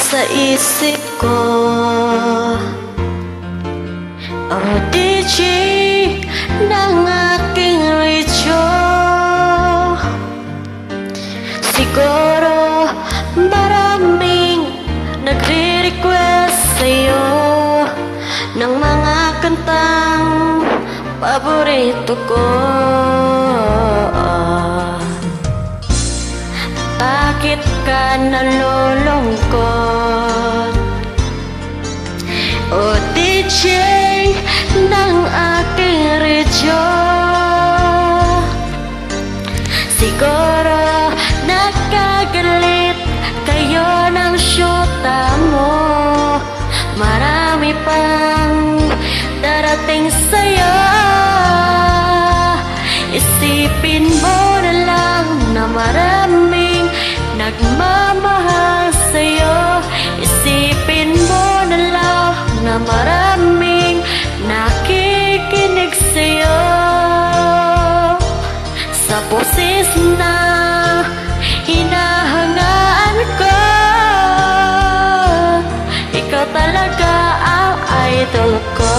sa isip ko. Oh DJ ng aking radyo, siguro maraming nagre-request sa'yo ng mga kantang paborito ko. Bakit ka nalulungkot? O DJ ng aking radyo, siguro nakagalit kayo ng syota mo. Marami pang darating sa'yo. Isipin mo na lang na maraming nagmamahal sa'yo. Isipin mo na lang na maraming nakikinig sa'yo. Sa boses na hinahangaan ko, ikaw talaga ang idol ko.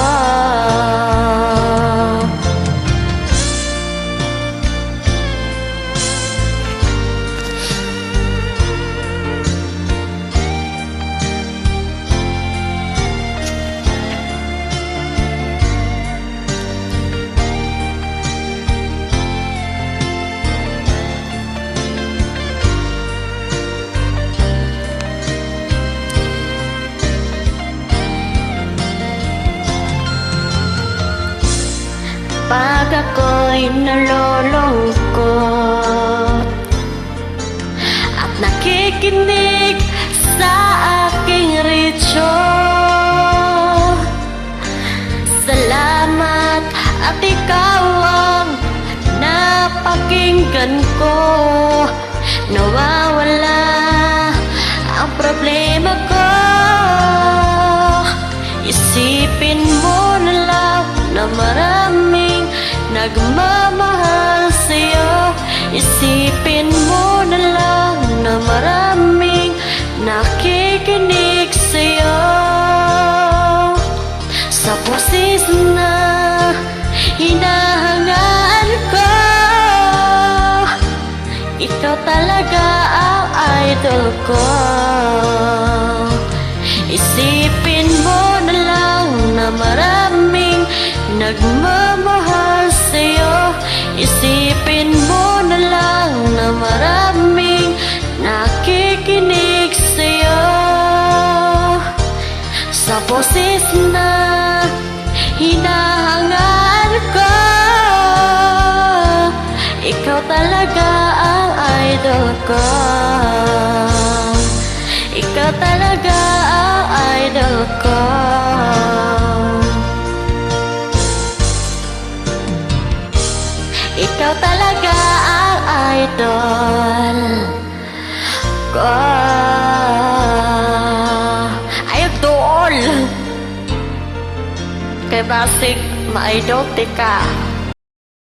Pag ako'y nalulungkot at nakikinig sa aking radyo, salamat at ikaw ang napakinggan ko. Nawawala ang problema ko. Isipin mo na lang na maraming nagmamahal sa'yo. Isipin mo na lang na maraming nakikinig sa'yo. Sa boses na hinahangaan ko, ikaw talaga ang idol ko. Isipin mo na lang na maraming nagmamahal sa'yo. Isipin mo na lang na maraming nakikinig sa'yo. Sa boses na hinahangaan ko, ikaw talaga ang idol ko. Ikaw talaga ang idol ko. Ikaw talaga ang idol ko. Ay, idol! Kay basig, ma-idol ka.